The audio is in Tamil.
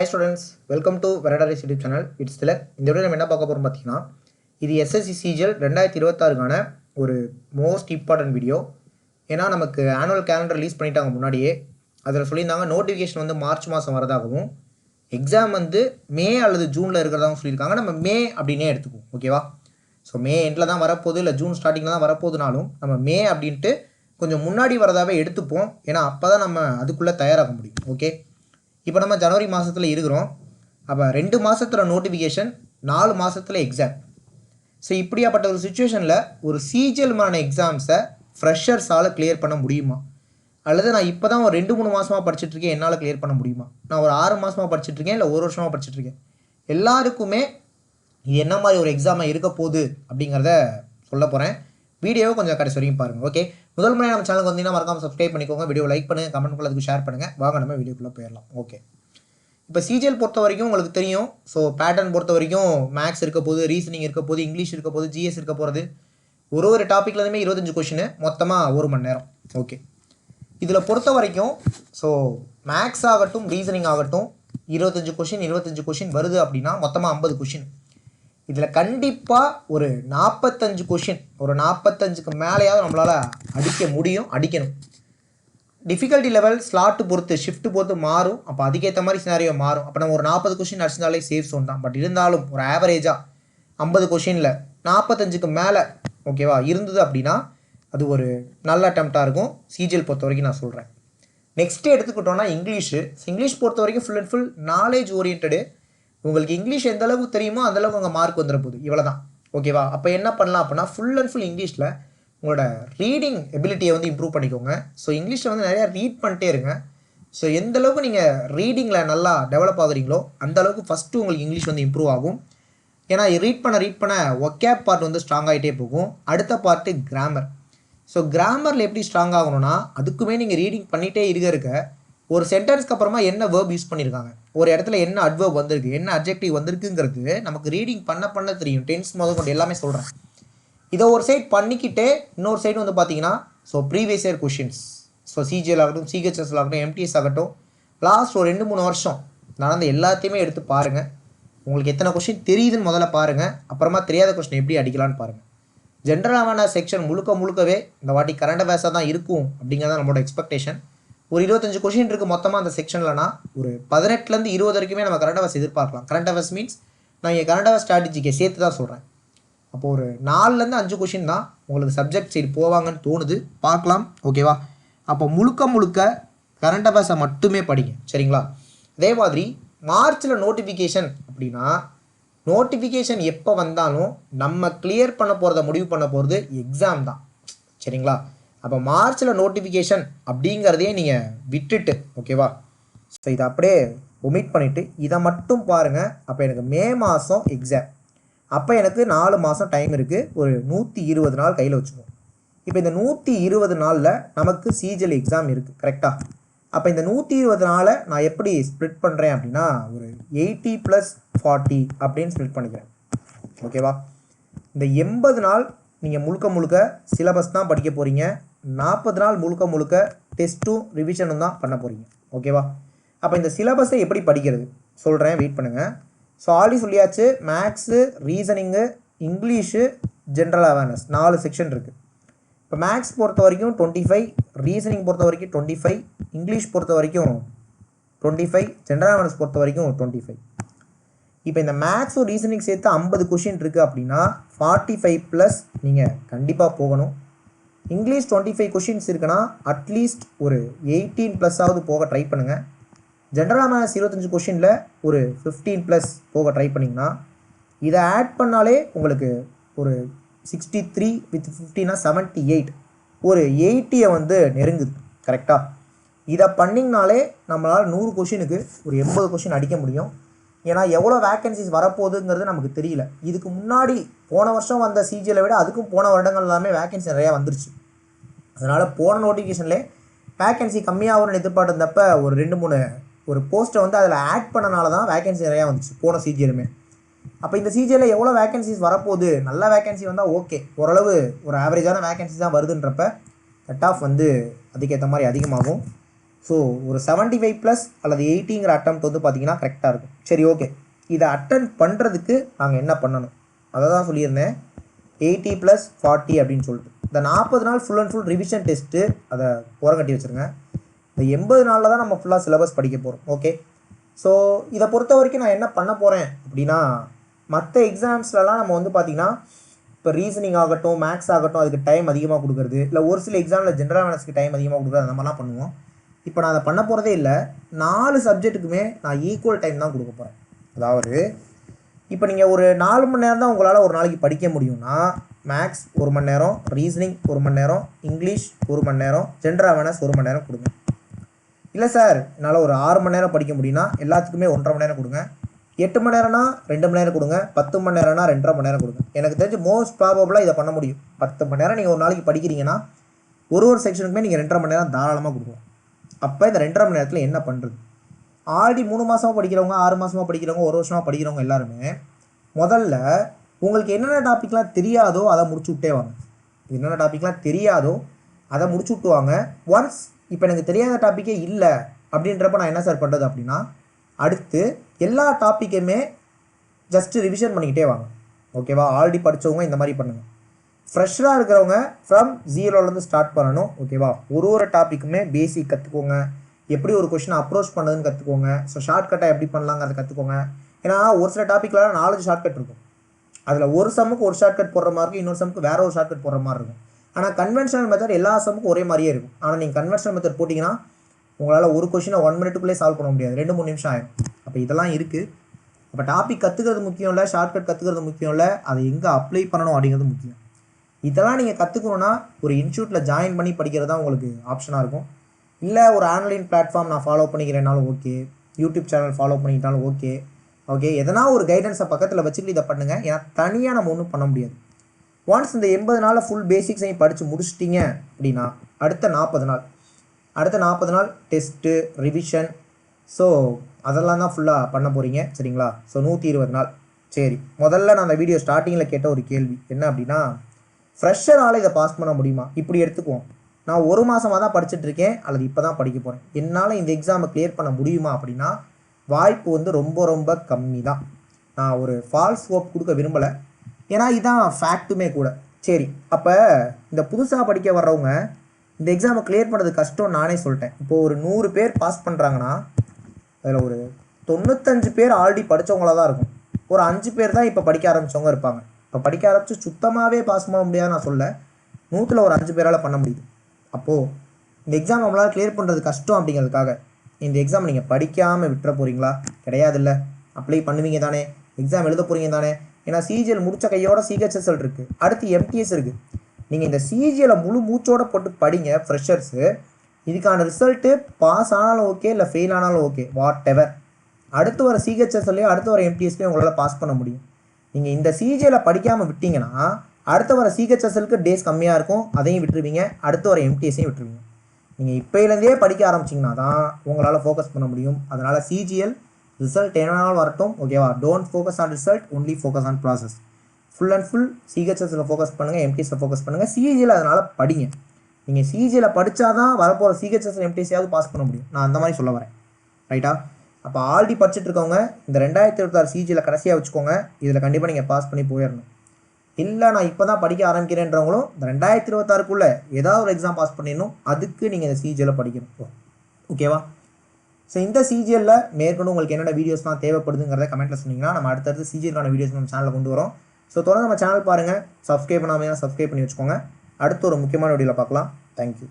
Hi students, welcome to Varadaris YouTube channel. It's Tilak. இந்த வீடியோ நம்ம என்ன பார்க்க போறோம் பார்த்தீங்கன்னா இது SSC CGL 2026க்கான ஒரு மோஸ்ட் இம்பார்ட்டன்ட் வீடியோ. ஏன்னா நமக்கு ஆனுவல் கேலண்டர் ரிலீஸ் பண்ணிட்டாங்க முன்னாடியே. அதில் சொல்லியிருந்தாங்க நோட்டிஃபிகேஷன் வந்து மார்ச் மாதம் வரதாகவும் எக்ஸாம் வந்து மே அல்லது ஜூனில் இருக்கிறதாகவும் சொல்லியிருக்காங்க. நம்ம மே அப்படின்னே எடுத்துக்குவோம், ஓகேவா? ஸோ மே எண்டில் தான் வரப்போகுது, இல்லை ஜூன் ஸ்டார்டிங்கில் தான் வரப்போகுதுனாலும் நம்ம மே அப்படின்ட்டு கொஞ்சம் முன்னாடி வரதாகவே எடுத்துப்போம். ஏன்னா அப்போ தான் நம்ம அதுக்குள்ளே தயாராக முடியும். ஓகே, இப்போ நம்ம ஜனவரி மாதத்தில் இருக்கிறோம். அப்போ 2 மாதத்தில் நோட்டிஃபிகேஷன், 4 மாதத்தில் எக்ஸாம். ஸோ இப்படியாப்பட்ட ஒரு சுச்சுவேஷனில் ஒரு சிஜிஎல்மான எக்ஸாம்ஸை ஃப்ரெஷர்ஸால் கிளியர் பண்ண முடியுமா? அல்லது நான் இப்போ தான் ஒரு 2-3 மாதமாக படிச்சுட்ருக்கேன், என்னால் கிளியர் பண்ண முடியுமா? நான் ஒரு 6 மாதமாக படிச்சுட்ருக்கேன், இல்லை 1 வருஷமாக படிச்சுட்ருக்கேன். எல்லாருக்குமே இது என்ன மாதிரி ஒரு எக்ஸாமாக இருக்க போகுது அப்படிங்கிறத சொல்ல போகிறேன். வீடியோவை கொஞ்சம் கடைசி வரைக்கும் பாருங்கள். ஓகே, முதல் முறை நம்ம சேனலுக்கு வந்தீங்கன்னா மறக்காமல் சப்ஸ்கிரைப் பண்ணிக்கோங்க, வீடியோ லைக் பண்ணுங்கள், கமெண்ட் பண்ணி அதுக்கு ஷேர் பண்ணுங்கள். வாங்க நம்ம வீடியோக்குள்ளே போயிடலாம். ஓகே, இப்போ சிஜிஎல் பொறுத்த வரைக்கும் உங்களுக்கு தெரியும். ஸோ பேட்டர்ன் பொறுத்த வரைக்கும் மேக்ஸ் இருக்க போது, ரீசனிங் இருக்க போது, இங்கிலீஷ் இருக்க போது, ஜிஎஸ் இருக்க போகிறது. ஒரு டாப்பிக்லேருந்துமே 25 கொஷின், மொத்தமாக 1 மணி நேரம். ஓகே, இதில் பொறுத்த வரைக்கும் ஸோ மேக்ஸ் ஆகட்டும், ரீசனிங் ஆகட்டும் 25 கொஷின் வருது அப்படின்னா மொத்தமாக 50 கொஷின். இதில் கண்டிப்பாக ஒரு 45 கொஷின், ஒரு 45க்கு மேலேயாவது நம்மளால் அடிக்கணும். டிஃபிகல்ட்டி லெவல் ஸ்லாட்டு பொறுத்து, ஷிஃப்ட் பொறுத்து மாறும். அப்போ அதுக்கேற்ற மாதிரி சினாரியோ மாறும். அப்போ நம்ம ஒரு 40 கொஷின் அடிச்சிருந்தாலே சேஃப் சோன் தான். பட் இருந்தாலும் ஒரு ஆவரேஜாக 50 கொஷினில் 45க்கு மேலே ஓகேவா இருந்தது அப்படின்னா அது ஒரு நல்ல அட்டெம்ப்டாக இருக்கும் சிஜிஎல் பொறுத்த வரைக்கும் நான் சொல்கிறேன். நெக்ஸ்ட்டு எடுத்துக்கிட்டோன்னா இங்கிலீஷ் பொறுத்த வரைக்கும் full and full knowledge oriented. உங்களுக்கு இங்கிலீஷ் எந்த அளவுக்கு தெரியுமோ அந்தளவுக்கு உங்கள் மார்க் வந்துட போகுது, இவ்வளோ தான். ஓகேவா? அப்போ என்ன பண்ணலாம் அப்படின்னா ஃபுல் அண்ட் ஃபுல் இங்கிலீஷில் உங்களோட ரீடிங் எபிலிட்டியை வந்து இம்ப்ரூவ் பண்ணிக்கோங்க. ஸோ இங்கிலீஷில் வந்து நிறையா ரீட் பண்ணிட்டே இருங்க. ஸோ எந்த அளவுக்கு நீங்கள் ரீடிங்கில் நல்லா டெவலப் ஆகுறீங்களோ அந்தளவுக்கு ஃபஸ்ட்டு உங்களுக்கு இங்கிலீஷ் வந்து இம்ப்ரூவ் ஆகும். ஏன்னா ரீட் பண்ண ஒக்கேப் பார்ட் வந்து ஸ்ட்ராங் ஆகிட்டே போகும். அடுத்த பார்ட்டு கிராமர். ஸோ கிராமரில் எப்படி ஸ்ட்ராங் ஆகணும்னா அதுக்குமே நீங்கள் ரீடிங் பண்ணிகிட்டே இருக்க ஒரு சென்டென்ஸ்க்கு அப்புறமா என்ன வேர்ப் யூஸ் பண்ணியிருக்காங்க, ஒரு இடத்துல என்ன அட்வர்ப் வந்திருக்கு, என்ன அட்ஜெக்டிவ் வந்திருக்குங்கிறது நமக்கு ரீடிங் பண்ண தெரியும். டென்ஸ் முதல் கொண்டு எல்லாமே சொல்கிறேன். இதை ஒரு சைட் பண்ணிக்கிட்டே இன்னொரு சைடு வந்து பார்த்தீங்கன்னா so previous year questions, so CGL ஆகட்டும், சிஹெச்எஸ்எல் ஆகட்டும், எம்டிஎஸ் ஆகட்டும், லாஸ்ட் ஒரு 2-3 வருஷம் நடந்த எல்லாத்தையுமே எடுத்து பாருங்கள். உங்களுக்கு எத்தனை கொஷின் தெரியுதுன்னு முதல்ல பாருங்கள். அப்புறமா தெரியாத கொஷின் எப்படி அடிக்கலான்னு பாருங்கள். ஜென்ரலான செக்ஷன் முழுக்கவே இந்த வாட்டி கரண்ட் அஃபேர்ஸாக தான் இருக்கும் அப்படிங்கிறத நம்மளோட எக்ஸ்பெக்டேஷன். ஒரு 25 கொஷின் இருக்குது மொத்தமாக அந்த செக்ஷன்லனா ஒரு 18லேருந்து 20 வரைக்குமே நம்ம கரண்ட் அஃபேர்ஸ் எதிர்பார்க்கலாம். கரண்ட் அஃபேர்ஸ் மீன்ஸ் நான் இங்கே கரண்ட் அஃபேர்ஸ் ஸ்ட்ராட்டஜிக்கு சேர்த்து தான் சொல்கிறேன். அப்போது ஒரு 4லேருந்து 5 கொஷின் தான் உங்களுக்கு சப்ஜெக்ட் சைடு போவாங்கன்னு தோணுது, பார்க்கலாம். ஓகேவா? அப்போ முழுக்க கரண்ட் அஃபேர்ஸை மட்டுமே படிங்க, சரிங்களா? அதே மாதிரி மார்ச்சில் நோட்டிஃபிகேஷன் அப்படின்னா நோட்டிஃபிகேஷன் எப்போ வந்தாலும் நம்ம கிளியர் பண்ண போகிறத முடிவு பண்ண போகிறது எக்ஸாம் தான், சரிங்களா? அப்போ மார்ச்சில் நோட்டிஃபிகேஷன் அப்படிங்கிறதையே நீங்கள் விட்டுட்டு ஓகேவா, ஸோ இதை அப்படியே ஒமிட் பண்ணிவிட்டு இதை மட்டும் பாருங்கள். அப்போ எனக்கு மே மாதம் எக்ஸாம், அப்போ எனக்கு 4 மாதம் டைம் இருக்குது. ஒரு 120 நாள் கையில் வச்சுக்கோம். இப்போ இந்த 120 நாளில் நமக்கு சிஜிஎல் எக்ஸாம் இருக்குது, கரெக்டாக? அப்போ இந்த 120 நாளை நான் எப்படி ஸ்ப்ளிட் பண்ணுறேன் அப்படின்னா ஒரு 80 + 40 அப்படின்னு ஸ்ப்ளிட் பண்ணிக்கிறேன், ஓகேவா? இந்த 80 நாள் நீங்கள் முழுக்க சிலபஸ் தான் படிக்க போகிறீங்க. 40 நாள் முழுக்க டெஸ்ட்டும் ரிவிஷனும் தான் பண்ண போகிறீங்க, ஓகேவா? அப்போ இந்த சிலபஸை எப்படி படிக்கிறது சொல்கிறேன், வெயிட் பண்ணுங்கள். ஸோ ஆல்ரெடி சொல்லியாச்சு, maths, reasoning, English, general awareness 4 section இருக்குது. இப்போ மேக்ஸ் பொறுத்த வரைக்கும் 25, ரீசனிங் பொறுத்த வரைக்கும் 25, இங்கிலீஷ் பொறுத்த வரைக்கும் 25, ஜென்ரல் அவேர்னஸ் பொறுத்த வரைக்கும் 25. இப்போ இந்த மேக்ஸும் ரீசனிங் சேர்த்து 50 கொஷின் இருக்குது அப்படின்னா 45+ நீங்கள் கண்டிப்பாக போகணும். இங்கிலீஷ் 25 கொஷின்ஸ் இருக்குன்னா அட்லீஸ்ட் ஒரு 18+ போக ட்ரை பண்ணுங்கள். ஜென்ரல் அவேர்னஸ் 25 கொஷினில் ஒரு 15+ போக ட்ரை பண்ணிங்கன்னா இதை ஆட் பண்ணாலே உங்களுக்கு ஒரு 63 வித் 15 78, ஒரு 80 வந்து நெருங்குது, கரெக்டாக? இதை பண்ணிங்கனாலே நம்மளால் 100 கொஷினுக்கு ஒரு 80 கொஷின் அடிக்க முடியும். ஏன்னா எவ்வளோ வேக்கன்சிஸ் வரப்போகுதுங்கிறது நமக்கு தெரியல. இதுக்கு முன்னாடி போன வருஷம் வந்த சிஜிஎலை விட அதுக்கும் போன வருடங்கள் எல்லாமே வேக்கன்சி நிறையா வந்துருச்சு. அதனால் போன நோட்டிஃபிகேஷன்லேயே வேக்கன்சி கம்மியாகும்னு எதிர்பார்த்துருந்தப்ப ஒரு 2-3 ஒரு போஸ்ட்டை வந்து அதில் ஆட் பண்ணனால தான் வேக்கன்சி நிறையா வந்துச்சு போன சிஜிஎலுமே. அப்போ இந்த சிஜிஎல்ல எவ்வளோ வேக்கன்சிஸ் வரப்போகுது, நல்ல வேக்கன்சி வந்தால் ஓகே, ஓரளவு ஒரு ஆவரேஜான வேக்கன்சி தான் வருதுன்றப்ப கட் ஆஃப் வந்து அதுக்கேற்ற மாதிரி அதிகமாகும். ஸோ ஒரு 75 ப்ளஸ் அல்லது 80ங்கிற அட்டெம்ப்ட் வந்து பார்த்தீங்கன்னா கரெக்டாக இருக்கும். சரி, ஓகே. இதை அட்டன் பண்ணுறதுக்கு நாங்கள் என்ன பண்ணணும் அதை தான் சொல்லியிருந்தேன். 80 + 40 அப்படின்னு சொல்லிட்டு இந்த 40 நாள் full and full revision test அதை ஓரங்கட்டி வச்சுருங்க. இந்த 80 நாளில் தான் நம்ம ஃபுல்லாக சிலபஸ் படிக்க போகிறோம். ஓகே. ஸோ இதை பொறுத்த வரைக்கும் நான் என்ன பண்ண போகிறேன் அப்படின்னா, மற்ற எக்ஸாம்ஸ்லலாம் நம்ம வந்து பார்த்திங்கன்னா இப்போ ரீசனிங் ஆகட்டும், மேக்ஸ் ஆகட்டும், அதுக்கு டைம் அதிகமாக கொடுக்குறது, இல்லை ஒரு சில எக்ஸாமில் ஜென்ரல் அவேர்னஸ்க்கு டைம் அதிகமாக கொடுக்குறது, அந்த மாதிரிலாம் பண்ணுவோம். இப்போ நான் அதை பண்ண போகிறதே இல்லை. 4 சப்ஜெக்ட்டுக்குமே நான் ஈக்குவல் டைம் தான் கொடுக்க போகிறேன். அதாவது இப்போ நீங்கள் ஒரு 4 மணி நேரம் தான் உங்களால் ஒரு நாளைக்கு படிக்க முடியும்னா, மேக்ஸ் 1 மணி நேரம், ரீசனிங் 1 மணி நேரம், இங்கிலீஷ் 1 மணி நேரம், ஜென்ரல் அவேர்னஸ் 1 மணி நேரம் கொடுங்க. இல்லை சார் என்னால் ஒரு 6 மணி நேரம் படிக்க முடியும்னா எல்லாத்துக்குமே 1.5 மணி நேரம் கொடுங்க. 8 மணி நேரம்னா 2 மணி நேரம் கொடுங்க. 10 மணி நேரம்னா 2.5 மணி நேரம் கொடுங்க. எனக்கு தெரிஞ்சு மோஸ்ட் ப்ராபபிளாக இதை பண்ண முடியும். 10 மணி நேரம் நீங்கள் ஒரு நாளைக்கு படிக்கிறீங்கன்னா ஒரு செக்ஷனுக்குமே நீங்கள் 2.5 மணி நேரம் தாராளமாக கொடுக்கலாம். அப்போ இந்த 2.5 மணி நேரத்தில் என்ன பண்ணுறது? ஆல்ரெடி 3 மாதமாக படிக்கிறவங்க, 6 மாதமாக படிக்கிறவங்க, 1 வருஷமாக படிக்கிறவங்க எல்லாருமே முதல்ல உங்களுக்கு என்னென்ன டாப்பிக்லாம் தெரியாதோ அதை முடிச்சு விட்டே வாங்க. என்னென்ன டாப்பிக்லாம் தெரியாதோ அதை முடிச்சு விட்டு வாங்க. ஒன்ஸ் இப்போ எனக்கு தெரியாத டாப்பிக்கே இல்லை அப்படின்றப்ப நான் என்ன சார் பண்ணுறது அப்படின்னா, அடுத்து எல்லா டாப்பிக்குமே ஜஸ்ட்டு ரிவிஷன் பண்ணிக்கிட்டே வாங்க. ஓகேவா? ஆல்ரெடி படித்தவங்க இந்த மாதிரி பண்ணுங்கள். ஃப்ரெஷ்ஷாக இருக்கிறவங்க ஃப்ரம் 0லேருந்து ஸ்டார்ட் பண்ணணும். ஓகேவா? ஒரு டாப்பிக்குமே பேசிக் கற்றுக்கோங்க. எப்படி ஒரு கொஷினை அப்ரோச் பண்ணதுன்னு கற்றுக்கோங்க. ஸோ ஷார்ட்கட்டாக எப்படி பண்ணலாங்கிறத கற்றுக்கோங்க. ஏன்னா ஒரு சில டாப்பிக்லாம் 4 ஷார்ட்கட் இருக்கும். அதில் ஒரு சம்முக்கு ஒரு ஷார்ட்கட் போடுற மாதிரி இருக்கும், இன்னொரு சம்முக்கு வேற ஒரு ஷார்ட்கட் போடுற மாதிரி இருக்கும். ஆனால் கன்வென்ஷனல் மெத்தட் எல்லா சம்முக்கும் ஒரே மாதிரியே இருக்கும். ஆனால் நீங்கள் கன்வென்ஷனல் மெத்தட் போட்டிங்கன்னா உங்களால் ஒரு கொஷினை 1 மினிட்டுக்குள்ளே சால்வ் பண்ண முடியாது, 2-3 நிமிஷம் ஆகும். அப்போ இதெல்லாம் இருக்குது. அப்போ டாபிக் கற்றுக்கிறது முக்கியம் இல்லை, ஷார்ட்கட் கற்றுக்கிறது முக்கியம் இல்லை, அதை எங்கே அப்ளை பண்ணணும் அப்படிங்கிறது முக்கியம். இதெல்லாம் நீங்கள் கற்றுக்கணுன்னா ஒரு இன்ஸ்டியூட்டில் ஜாயின் பண்ணி படிக்கிறது தான் உங்களுக்கு ஆப்ஷனாக இருக்கும். இல்லை ஒரு ஆன்லைன் பிளாட்ஃபார்ம் நான் ஃபாலோ பண்ணிக்கிறேனாலும் ஓகே, யூடியூப் சேனல் ஃபாலோ பண்ணிக்கிட்டாலும் ஓகே. எதனா ஒரு கைடன்ஸை பக்கத்தில் வச்சுக்கிட்டு இதை பண்ணுங்கள். ஏன்னா தனியாக நம்ம ஒன்றும் பண்ண முடியாது. ஒன்ஸ் இந்த 80 நாளில் ஃபுல் பேசிக்ஸையும் படித்து முடிச்சிட்டிங்க அப்படின்னா அடுத்த 40 நாள் டெஸ்ட்டு, ரிவிஷன், ஸோ அதெல்லாம் தான் ஃபுல்லாக பண்ண போகிறீங்க. சரிங்களா? ஸோ 120 நாள். சரி, முதல்ல நான் அந்த வீடியோ ஸ்டார்டிங்கில் கேட்ட ஒரு கேள்வி என்ன அப்படின்னா, ஃப்ரெஷரால் இதை பாஸ் பண்ண முடியுமா? இப்படி எடுத்துக்குவோம். நான் 1 மாதமாக தான் படிச்சுட்ருக்கேன் அல்லது இப்போ தான் படிக்க போகிறேன், என்னால் இந்த எக்ஸாமை கிளியர் பண்ண முடியுமா அப்படின்னா வாய்ப்பு வந்து ரொம்ப ரொம்ப கம்மி தான். நான் ஒரு ஃபால்ஸ் ஹோப் கொடுக்க விரும்பலை, ஏன்னா இதுதான் ஃபேக்ட்டுமே கூட. சரி, அப்போ இந்த புதுசாக படிக்க வர்றவங்க இந்த எக்ஸாமை கிளியர் பண்ணுறது கஷ்டம் நானே சொல்லிட்டேன். இப்போது ஒரு 100 பேர் பாஸ் பண்ணுறாங்கன்னா அதில் ஒரு 95 பேர் ஆல்ரெடி படித்தவங்களாக தான் இருக்கும். ஒரு 5 பேர் தான் இப்போ படிக்க ஆரம்பித்தவங்க இருப்பாங்க. இப்போ படிக்க ஆரம்பித்து சுத்தமாகவே பாஸ் பண்ண முடியாது நான் சொல்ல, 100ல் ஒரு 5 பேரால் பண்ண முடியுது. அப்போது இந்த எக்ஸாம் நம்மளால் கிளியர் பண்ணுறது கஷ்டம் அப்படிங்கிறதுக்காக இந்த எக்ஸாம் நீங்கள் படிக்காமல் விட்டுற போகிறீங்களா? கிடையாதுல்ல. அப்ளை பண்ணுவீங்க தானே, எக்ஸாம் எழுத போகிறீங்க தானே. ஏன்னா சிஜிஎல் முடித்த கையோட சிஹெச்எஸ்எல் இருக்குது, அடுத்து எம்டிஎஸ் இருக்குது. நீங்கள் இந்த சிஜிஎலை முழு மூச்சோடு போட்டு படிங்க ஃப்ரெஷர்ஸு. இதுக்கான ரிசல்ட்டு பாஸ் ஆனாலும் ஓகே, இல்லை ஃபெயில் ஆனாலும் ஓகே, வாட் எவர். அடுத்து வர சிஹெச்எஸ்எல்லையும் அடுத்து வர எம்டிஎஸ்லையும் உங்களால் பாஸ் பண்ண முடியும். நீங்கள் இந்த சிஜிஎலை படிக்காமல் விட்டீங்கன்னா அடுத்து வர சிஹெச்எஸ்எலுக்கு டேஸ் கம்மியாக இருக்கும், அதையும் விட்டுருவீங்க. அடுத்து வர எம்டிஎஸையும் விட்டுருவீங்க. நீங்கள் இப்போலேருந்தே படிக்க ஆரம்பிச்சிங்கன்னா தான் உங்களால் ஃபோக்கஸ் பண்ண முடியும். அதனால் சிஜிஎல் ரிசல்ட் என்னன்னாலும் வரட்டும், ஓகேவா? Don't focus on result, only focus on process. Full and full சிஹெச்எஸ்ல ஃபோக்கஸ் பண்ணுங்கள், எம்டிஎஸில் ஃபோக்கஸ் பண்ணுங்கள், சிஜிஎல் அதனால் படிங்க. நீங்கள் சிஜிஎல் படித்தா தான் வரப்போகிற சிஹெச்எஸ் எம்டிஎஸ்ஸாவது பாஸ் பண்ண முடியும். நான் அந்த மாதிரி சொல்ல வரேன், ரைட்டா? அப்போ ஆல்ரெடி படிச்சுட்டு இருக்கவங்க இந்த 2026 சிஜிஎல் கடைசியாக வச்சுக்கோங்க. இதில் கண்டிப்பாக நீங்கள் பாஸ் பண்ணி போயிடணும். இல்லை நான் இப்போ தான் படிக்க ஆரம்பிக்கிறேன்றவங்களும் இந்த 2026க்குள்ளே ஏதாவது ஒரு எக்ஸாம் பாஸ் பண்ணிடணும். அதுக்கு நீங்கள் இந்த சிஜிஎல்லை படிக்கணும், ஓகேவா? ஸோ இந்த சிஜிஎல்லில் மேற்கொண்டு உங்களுக்கு என்னென்ன வீடியோஸ்லாம் தேவைப்படுதுங்கிறத கமெண்ட்டில் சொன்னீங்கன்னா நம்ம அடுத்தடுத்து சிஜிஎல்கான வீடியோஸ் நம்ம சேனலில் கொண்டு வரோம். ஸோ தொடர்ந்து நம்ம சேனல் பாருங்கள், சப்ஸ்கிரைப் பண்ணாமல் சப்ஸ்கிரைப் பண்ணி வச்சுக்கோங்க. அடுத்து ஒரு முக்கியமான வீடியோவில் பார்க்கலாம். தேங்க்யூ.